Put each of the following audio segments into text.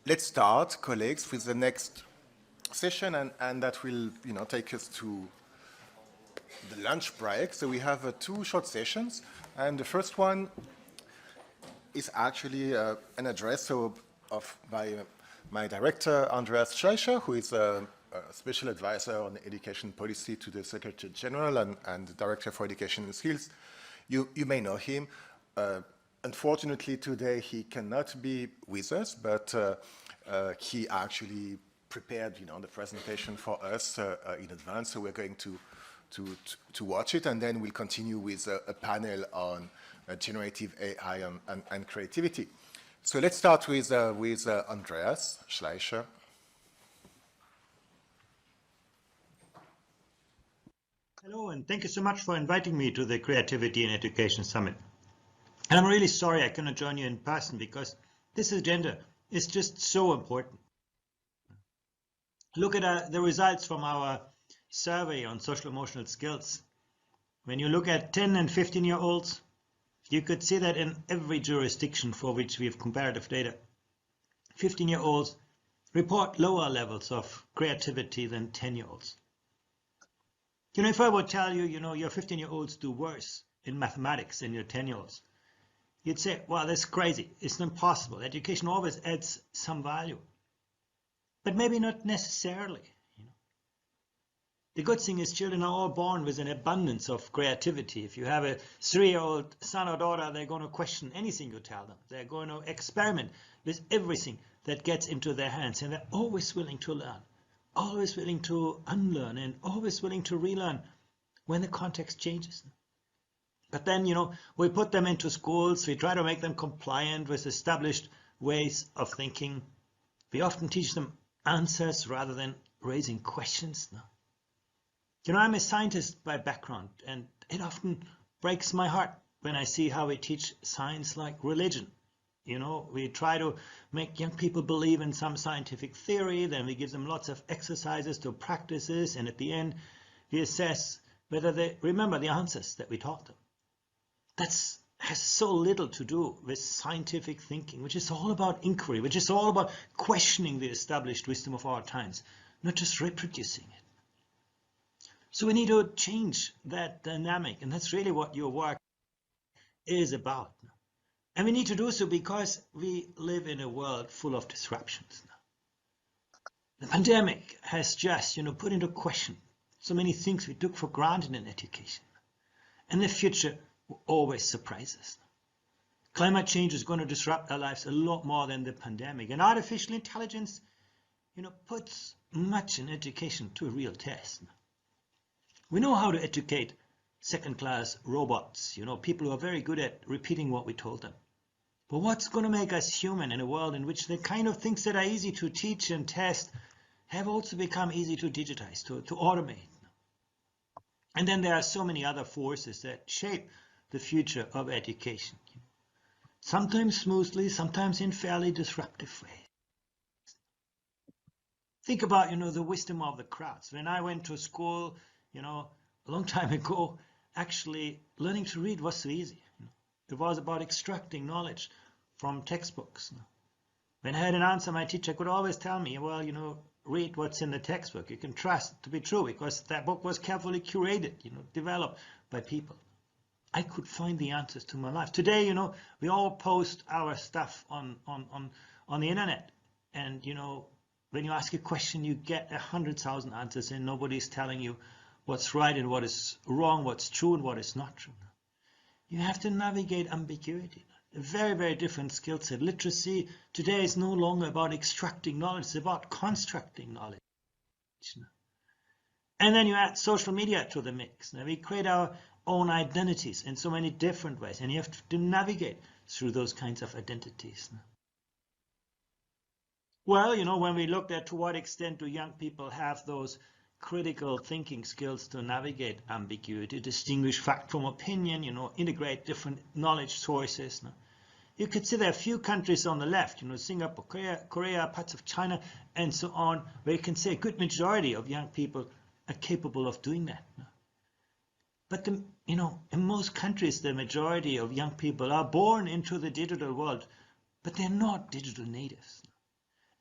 let's start, colleagues, with the next session, and that will, take us to the lunch break. So we have two short sessions, and the first one is actually an address by my director, Andreas Schleicher, who is a special advisor on education policy to the Secretary General and the Director for Education and Skills. You may know him. Unfortunately, today he cannot be with us, but he actually prepared, the presentation for us in advance. So we're going to watch it, and then we'll continue with a panel on generative AI and creativity. So let's start with Andreas Schleicher. Hello, and thank you so much for inviting me to the Creativity in Education Summit. And I'm really sorry I cannot join you in person because this agenda is just so important. Look at the results from our survey on social emotional skills. When you look at 10 and 15-year-olds, you could see that in every jurisdiction for which we have comparative data, 15-year-olds report lower levels of creativity than 10-year-olds. If I would tell you, your 15-year-olds do worse in mathematics than your 10-year-olds, you'd say, well, that's crazy. It's impossible. Education always adds some value, but maybe not necessarily. The good thing is children are all born with an abundance of creativity. If you have a 3-year-old son or daughter, they're going to question anything you tell them. They're going to experiment with everything that gets into their hands, and they're always willing to learn, always willing to unlearn, and always willing to relearn when the context changes. But then, we put them into schools, we try to make them compliant with established ways of thinking. We often teach them answers rather than raising questions. I'm a scientist by background, and it often breaks my heart when I see how we teach science like religion. We try to make young people believe in some scientific theory, then we give them lots of exercises to practice this, and at the end we assess whether they remember the answers that we taught them. That has so little to do with scientific thinking, which is all about inquiry, which is all about questioning the established wisdom of our times, not just reproducing it. So we need to change that dynamic, and that's really what your work is about. And we need to do so because we live in a world full of disruptions. The pandemic has just, put into question so many things we took for granted in education. And the future will always surprise us. Climate change is going to disrupt our lives a lot more than the pandemic. And artificial intelligence, puts much in education to a real test. We know how to educate second-class robots, people who are very good at repeating what we told them. But what's going to make us human in a world in which the kind of things that are easy to teach and test have also become easy to digitize, to automate? And then there are so many other forces that shape the future of education. Sometimes smoothly, sometimes in fairly disruptive ways. Think about, the wisdom of the crowds. When I went to school, a long time ago, actually learning to read was so easy. It was about extracting knowledge from textbooks. When I had an answer, my teacher could always tell me, well, read what's in the textbook. You can trust it to be true because that book was carefully curated, developed by people. I could find the answers to my life. Today, we all post our stuff on the internet. And, when you ask a question, you get 100,000 answers and nobody's telling you what's right and what is wrong, what's true and what is not true. You have to navigate ambiguity. A very, very different skill set. Literacy today is no longer about extracting knowledge, it's about constructing knowledge. And then you add social media to the mix. Now we create our own identities in so many different ways, and you have to navigate through those kinds of identities. Well, when we looked at to what extent do young people have those critical thinking skills to navigate ambiguity, distinguish fact from opinion, integrate different knowledge sources. You could see there are a few countries on the left, Singapore, Korea, parts of China, and so on, where you can say a good majority of young people are capable of doing that. But in most countries, the majority of young people are born into the digital world, but they're not digital natives.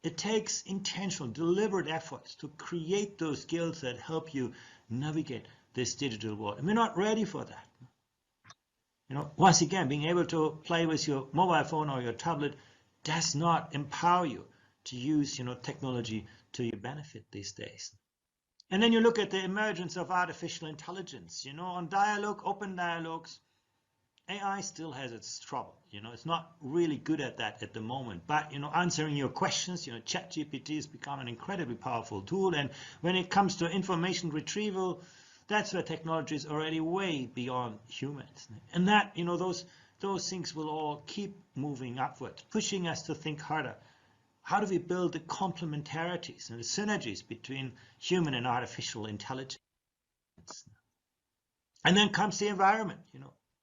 It takes intentional, deliberate efforts to create those skills that help you navigate this digital world. And we're not ready for that. Once again, being able to play with your mobile phone or your tablet does not empower you to use, technology to your benefit these days. And then you look at the emergence of artificial intelligence, on dialogue, open dialogues, AI still has its trouble. It's not really good at that at the moment. But, answering your questions, ChatGPT has become an incredibly powerful tool. And when it comes to information retrieval, that's where technology is already way beyond humans. And that, those things will all keep moving upwards, pushing us to think harder. How do we build the complementarities and the synergies between human and artificial intelligence? And then comes the environment,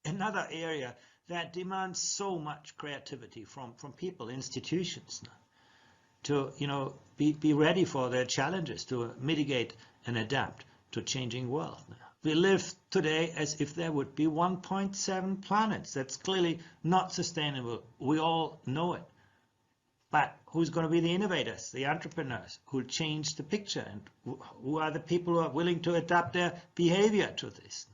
another area that demands so much creativity from people, institutions, to be ready for their challenges, to mitigate and adapt to a changing world. We live today as if there would be 1.7 planets. That's clearly not sustainable. We all know it. But who's going to be the innovators, the entrepreneurs who change the picture, and who are the people who are willing to adapt their behavior to this?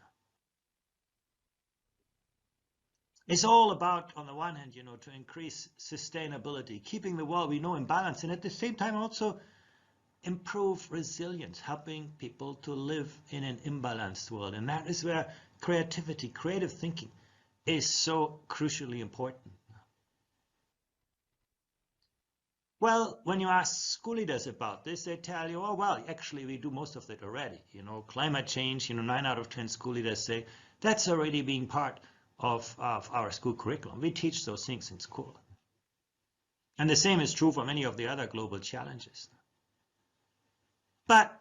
It's all about, on the one hand, to increase sustainability, keeping the world we know in balance, and at the same time also improve resilience, helping people to live in an imbalanced world. And that is where creativity, creative thinking is so crucially important. Well, when you ask school leaders about this, they tell you, oh, well, actually, we do most of it already. Climate change, 9 out of 10 school leaders say that's already being part of our school curriculum. We teach those things in school. And the same is true for many of the other global challenges. But,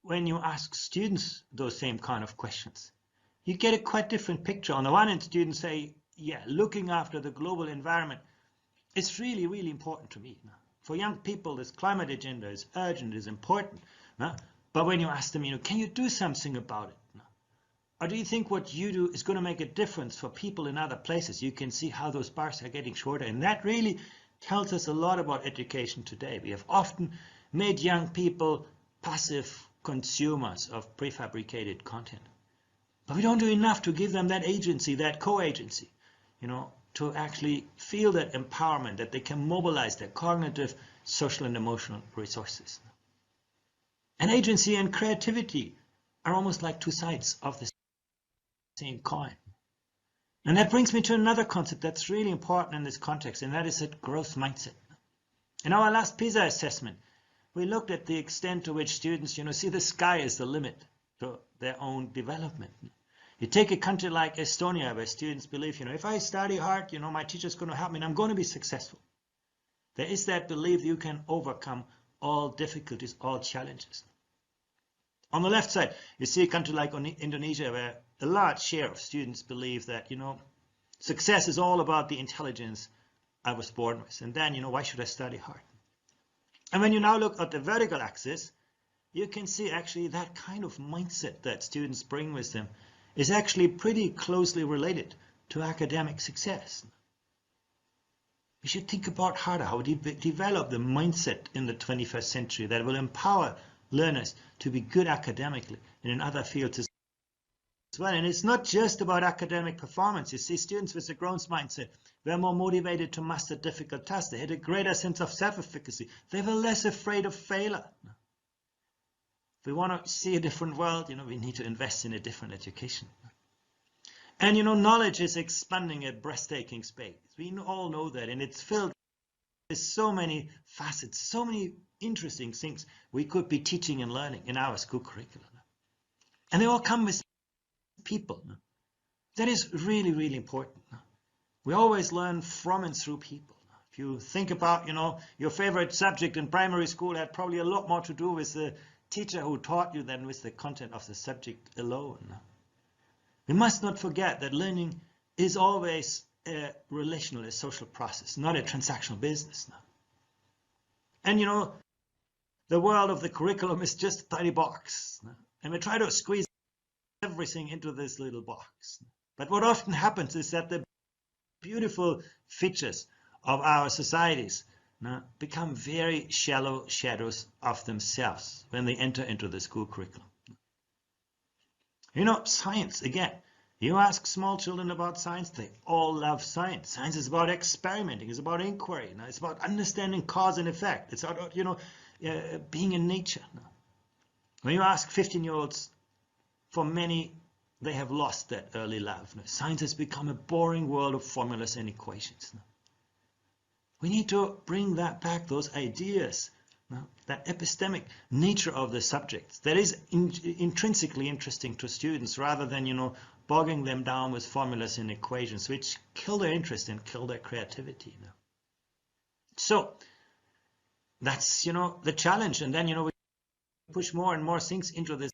when you ask students those same kind of questions, you get a quite different picture. On the one hand, students say, yeah, looking after the global environment, it's really, really important to me. For young people, this climate agenda is urgent, is important. But when you ask them, can you do something about it? Or do you think what you do is going to make a difference for people in other places? You can see how those bars are getting shorter. And that really tells us a lot about education today. We have often made young people passive consumers of prefabricated content. But we don't do enough to give them that agency, that co-agency, to actually feel that empowerment, that they can mobilize their cognitive, social, and emotional resources. And agency and creativity are almost like two sides of the same coin. And that brings me to another concept that's really important in this context, and that is a growth mindset. In our last PISA assessment, we looked at the extent to which students, see the sky as the limit to their own development. You take a country like Estonia, where students believe, if I study hard, my teacher's going to help me and I'm going to be successful. There is that belief you can overcome all difficulties, all challenges. On the left side, you see a country like Indonesia, where a large share of students believe that, success is all about the intelligence I was born with. And then, why should I study hard? And when you now look at the vertical axis, you can see actually that kind of mindset that students bring with them is actually pretty closely related to academic success. We should think about harder how we develop the mindset in the 21st century that will empower learners to be good academically and in other fields as well. And it's not just about academic performance. You see, students with a growth mindset were more motivated to master difficult tasks. They had a greater sense of self-efficacy. They were less afraid of failure. If we want to see a different world, we need to invest in a different education. And, knowledge is expanding at breathtaking speed. We all know that, and it's filled with so many facets, so many interesting things we could be teaching and learning in our school curriculum. And they all come with people. That is really, really important. We always learn from and through people. If you think about, your favorite subject in primary school had probably a lot more to do with the teacher who taught you than with the content of the subject alone. We must not forget that learning is always a relational, a social process, not a transactional business. And the world of the curriculum is just a tiny box. And we try to squeeze everything into this little box. But what often happens is that the beautiful features of our societies become very shallow shadows of themselves when they enter into the school curriculum. You know, science, again, you ask small children about science, they all love science. Science is about experimenting, it's about inquiry, it's about understanding cause and effect. It's about, being in nature. When you ask 15-year-olds, for many, they have lost that early love. Science has become a boring world of formulas and equations. We need to bring that back, those ideas, that epistemic nature of the subjects that is intrinsically interesting to students, rather than, bogging them down with formulas and equations, which kill their interest and kill their creativity. So that's, the challenge. And then, we push more and more things into this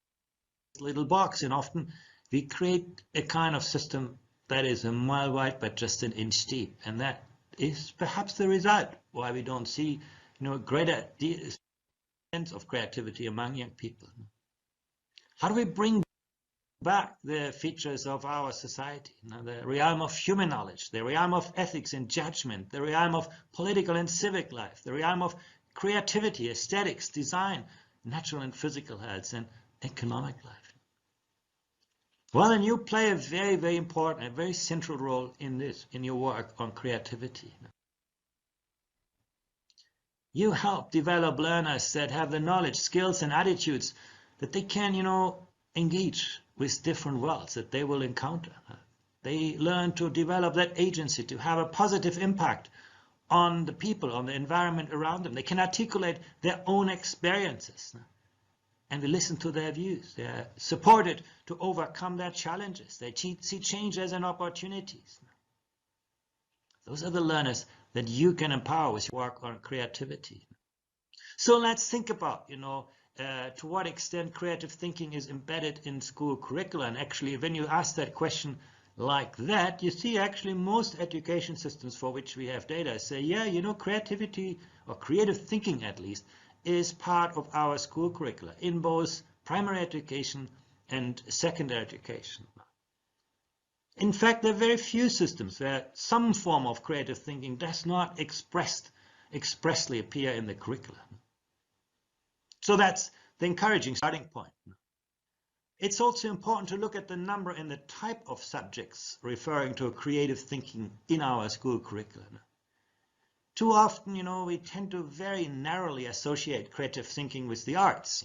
little box, and often we create a kind of system that is a mile wide but just an inch deep, and that is perhaps the result why we don't see greater sense of creativity among young people. How do we bring back the features of our society, the realm of human knowledge, the realm of ethics and judgment, the realm of political and civic life, the realm of creativity, aesthetics, design, natural and physical health, and economic life? Well, and you play a very, very important, a very central role in this, in your work on creativity. You help develop learners that have the knowledge, skills, and attitudes that they can, engage with different worlds that they will encounter. They learn to develop that agency, to have a positive impact on the people, on the environment around them. They can articulate their own experiences. And we listen to their views. They are supported to overcome their challenges. They see change as an opportunity. Those are the learners that you can empower with your work on creativity. So let's think about, to what extent creative thinking is embedded in school curricula. And actually, when you ask that question like that, you see actually most education systems for which we have data say, yeah, creativity, or creative thinking at least, is part of our school curricula in both primary education and secondary education. In fact, there are very few systems where some form of creative thinking does not expressly appear in the curriculum. So that's the encouraging starting point. It's also important to look at the number and the type of subjects referring to creative thinking in our school curriculum. Too often, we tend to very narrowly associate creative thinking with the arts.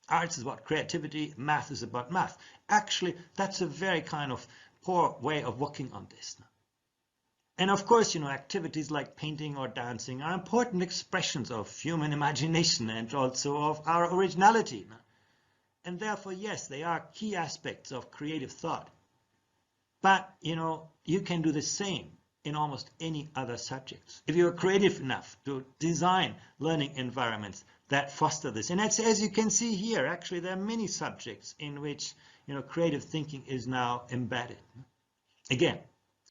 Arts is about creativity, math is about math. Actually, that's a very kind of poor way of working on this. And of course, activities like painting or dancing are important expressions of human imagination and also of our originality. And therefore, yes, they are key aspects of creative thought. But, you can do the same in almost any other subjects, if you're creative enough to design learning environments that foster this. And as you can see here, actually, there are many subjects in which creative thinking is now embedded. Again,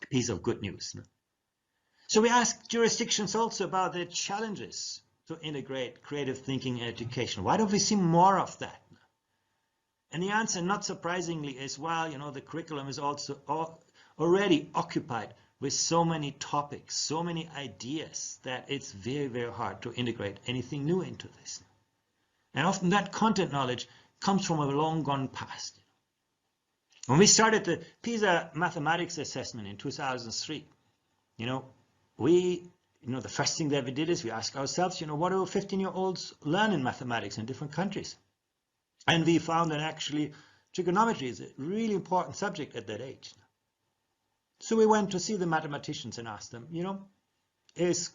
a piece of good news. So we ask jurisdictions also about their challenges to integrate creative thinking in education. Why don't we see more of that? And the answer, not surprisingly, is, well, the curriculum is also already occupied with so many topics, so many ideas, that it's very, very hard to integrate anything new into this. And often that content knowledge comes from a long gone past. When we started the PISA mathematics assessment in 2003, the first thing that we did is we asked ourselves, what do 15-year-olds learn in mathematics in different countries? And we found that actually trigonometry is a really important subject at that age. So we went to see the mathematicians and asked them, is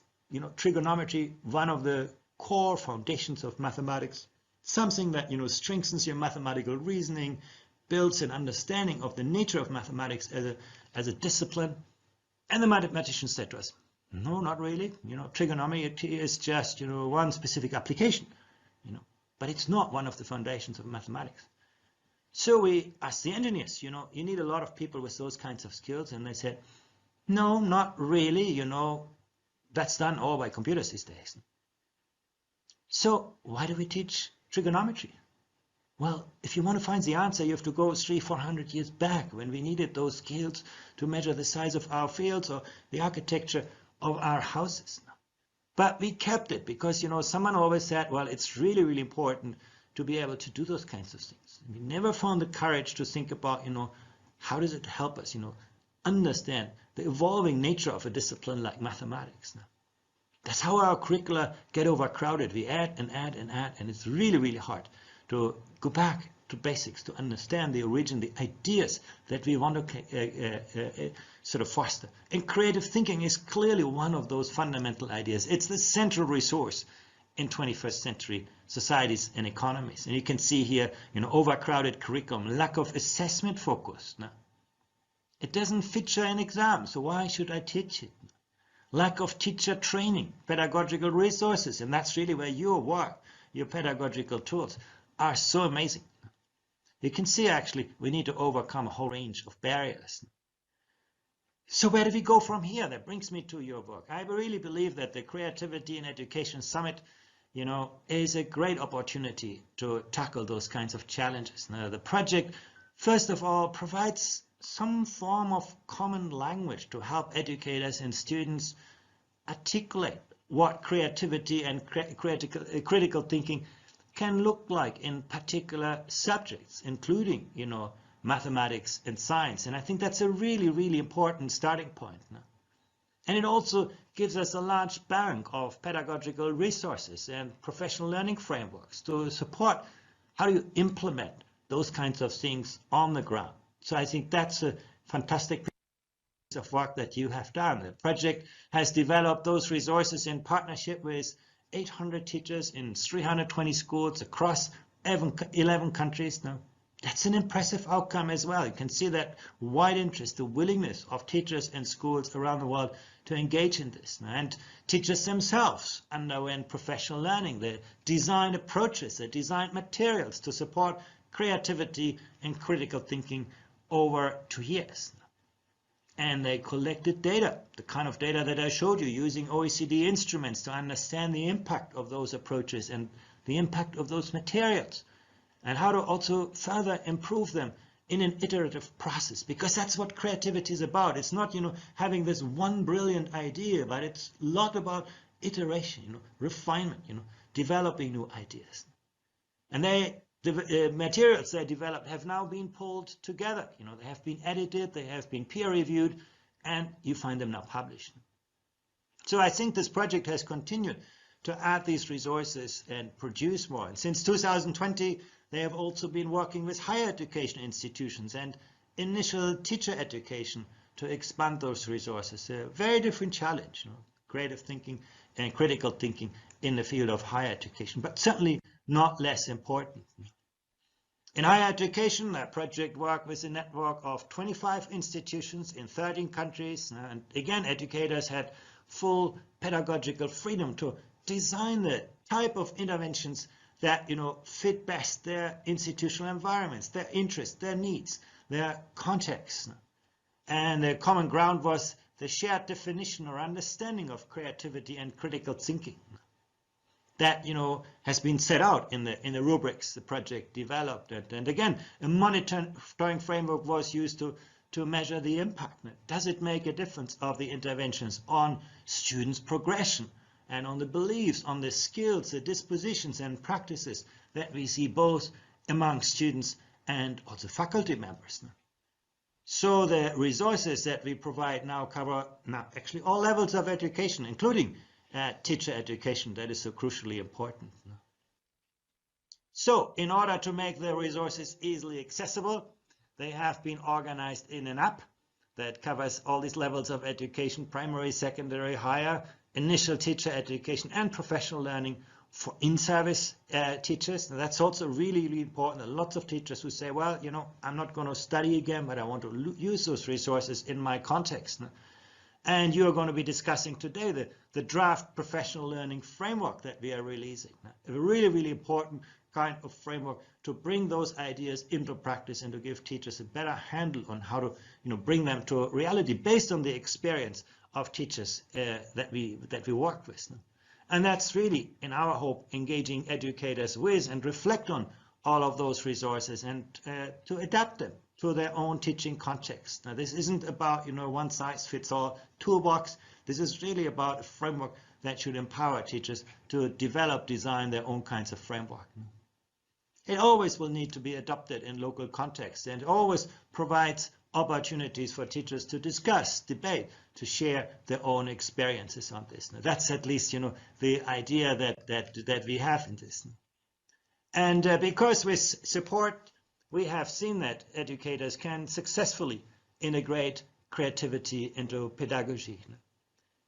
trigonometry one of the core foundations of mathematics, something that strengthens your mathematical reasoning, builds an understanding of the nature of mathematics as a discipline? And the mathematicians said to us, no, not really. Trigonometry is just one specific application, but it's not one of the foundations of mathematics. So we asked the engineers, you need a lot of people with those kinds of skills. And they said, no, not really. That's done all by computers these days. So why do we teach trigonometry? Well, if you want to find the answer, you have to go 300-400 years back when we needed those skills to measure the size of our fields or the architecture of our houses. But we kept it because, someone always said, well, it's really, really important to be able to do those kinds of things. We never found the courage to think about, how does it help us, understand the evolving nature of a discipline like mathematics. That's how our curricula get overcrowded. We add and add and add, and it's really, really hard to go back to basics, to understand the origin, the ideas that we want to sort of foster. And creative thinking is clearly one of those fundamental ideas. It's the central resource in 21st century societies and economies. And you can see here, overcrowded curriculum, lack of assessment focus. Now, it doesn't feature in exams, so why should I teach it? Lack of teacher training, pedagogical resources, and that's really where your work, your pedagogical tools are so amazing. You can see actually we need to overcome a whole range of barriers. So where do we go from here? That brings me to your work. I really believe that the Creativity in Education Summit, is a great opportunity to tackle those kinds of challenges. Now, the project, first of all, provides some form of common language to help educators and students articulate what creativity and critical thinking can look like in particular subjects, including, mathematics and science. And I think that's a really, really important starting point. And it also gives us a large bank of pedagogical resources and professional learning frameworks to support how you implement those kinds of things on the ground. So I think that's a fantastic piece of work that you have done. The project has developed those resources in partnership with 800 teachers in 320 schools across 11 countries now. That's an impressive outcome as well. You can see that wide interest, the willingness of teachers and schools around the world to engage in this. And teachers themselves underwent professional learning. They designed approaches, they designed materials to support creativity and critical thinking over 2 years. And they collected data, the kind of data that I showed you, using OECD instruments to understand the impact of those approaches and the impact of those materials, and how to also further improve them in an iterative process, because that's what creativity is about. It's not, having this one brilliant idea, but it's a lot about iteration, refinement, developing new ideas. And the materials they developed have now been pulled together. They have been edited, they have been peer-reviewed, and you find them now published. So I think this project has continued to add these resources and produce more. And since 2020, they have also been working with higher education institutions and initial teacher education to expand those resources. A very different challenge, creative thinking and critical thinking in the field of higher education, but certainly not less important. In higher education, that project worked with a network of 25 institutions in 13 countries. And again, educators had full pedagogical freedom to design the type of interventions that fit best their institutional environments, their interests, their needs, their context. And the common ground was the shared definition or understanding of creativity and critical thinking that has been set out in the rubrics the project developed. And again, a monitoring framework was used to measure the impact. Does it make a difference of the interventions on students' progression and on the beliefs, on the skills, the dispositions and practices that we see both among students and also faculty members? So the resources that we provide now cover actually all levels of education, including teacher education, that is so crucially important. So in order to make the resources easily accessible, they have been organized in an app that covers all these levels of education: primary, secondary, higher, initial teacher education, and professional learning for in-service teachers. And that's also really, really important. There are lots of teachers who say, well, I'm not going to study again, but I want to use those resources in my context. And you are going to be discussing today the draft professional learning framework that we are releasing. A really, really important kind of framework to bring those ideas into practice and to give teachers a better handle on how to bring them to reality based on the experience of teachers that we work with. And that's really, in our hope, engaging educators with and reflect on all of those resources and to adapt them to their own teaching context. Now, this isn't about one size fits all toolbox. This is really about a framework that should empower teachers to develop, design their own kinds of framework. It always will need to be adopted in local context, and always provides opportunities for teachers to discuss, debate, to share their own experiences on this. Now, that's at least, the idea that we have in this. And because with support, we have seen that educators can successfully integrate creativity into pedagogy.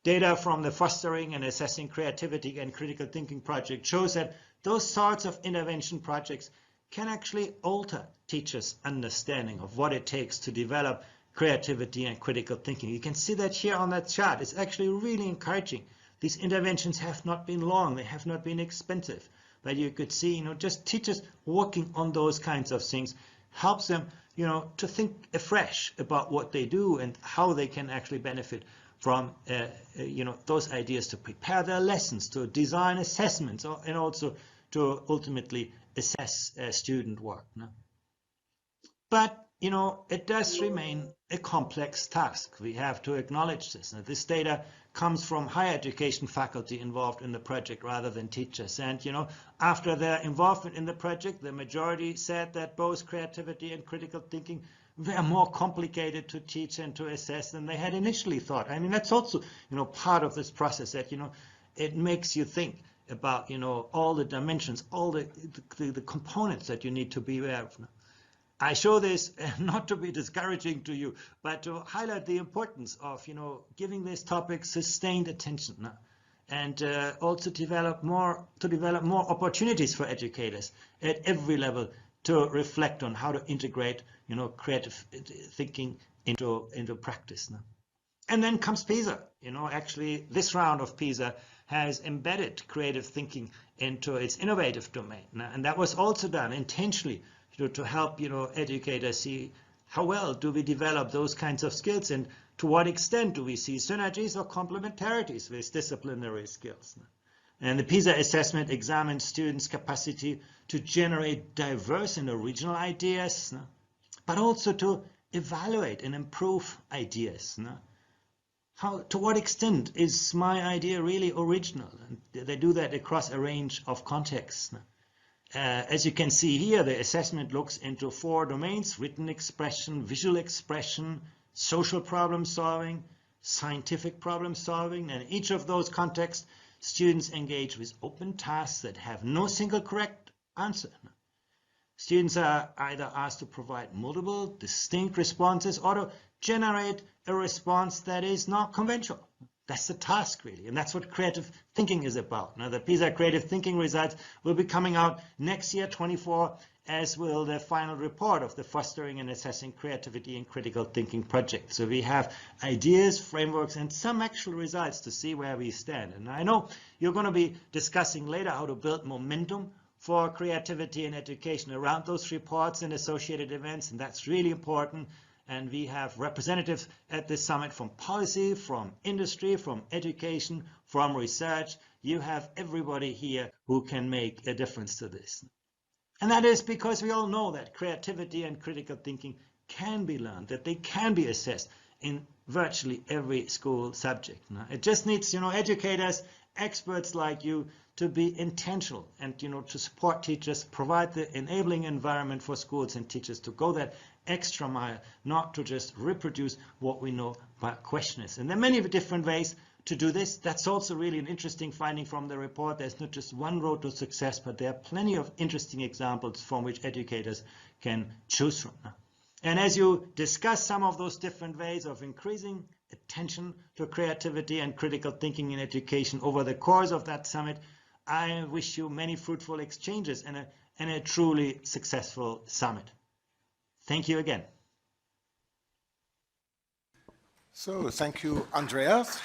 Data from the Fostering and Assessing Creativity and Critical Thinking project shows that those sorts of intervention projects can actually alter teachers' understanding of what it takes to develop creativity and critical thinking. You can see that here on that chart. It's actually really encouraging. These interventions have not been long, they have not been expensive, but you could see, just teachers working on those kinds of things helps them, to think afresh about what they do and how they can actually benefit from, those ideas to prepare their lessons, to design assessments, and also to ultimately assess student work. No? But, it does remain a complex task. We have to acknowledge this. Now, this data comes from higher education faculty involved in the project rather than teachers. And, after their involvement in the project, the majority said that both creativity and critical thinking were more complicated to teach and to assess than they had initially thought. I mean, that's also, part of this process that, it makes you think about, all the dimensions, all the components that you need to be aware of. I show this not to be discouraging to you, but to highlight the importance of, giving this topic sustained attention, and also develop more opportunities for educators at every level to reflect on how to integrate, creative thinking into practice. And then comes PISA. Actually, this round of PISA has embedded creative thinking into its innovative domain, and that was also done intentionally to help educators see how well do we develop those kinds of skills, and to what extent do we see synergies or complementarities with disciplinary skills. And the PISA assessment examines students' capacity to generate diverse and original ideas, but also to evaluate and improve ideas. To what extent is my idea really original? And they do that across a range of contexts. As you can see here, the assessment looks into 4 domains: written expression, visual expression, social problem solving, scientific problem solving. And in each of those contexts, students engage with open tasks that have no single correct answer. Students are either asked to provide multiple distinct responses or to generate a response that is not conventional. That's the task, really, and that's what creative thinking is about. Now, the PISA creative thinking results will be coming out next year, 24, as will the final report of the Fostering and Assessing Creativity and Critical Thinking project. So we have ideas, frameworks, and some actual results to see where we stand. And I know you're going to be discussing later how to build momentum for creativity and education around those reports and associated events, and that's really important. And we have representatives at this summit from policy, from industry, from education, from research. You have everybody here who can make a difference to this. And that is because we all know that creativity and critical thinking can be learned, that they can be assessed in virtually every school subject. It just needs, educators, experts like you to be intentional and, to support teachers, provide the enabling environment for schools and teachers to go that extra mile, not to just reproduce what we know, but question it. And there are many different ways to do this. That's also really an interesting finding from the report. There's not just one road to success, but there are plenty of interesting examples from which educators can choose from. And as you discuss some of those different ways of increasing attention to creativity and critical thinking in education over the course of that summit, I wish you many fruitful exchanges and a truly successful summit. Thank you again. So thank you, Andreas.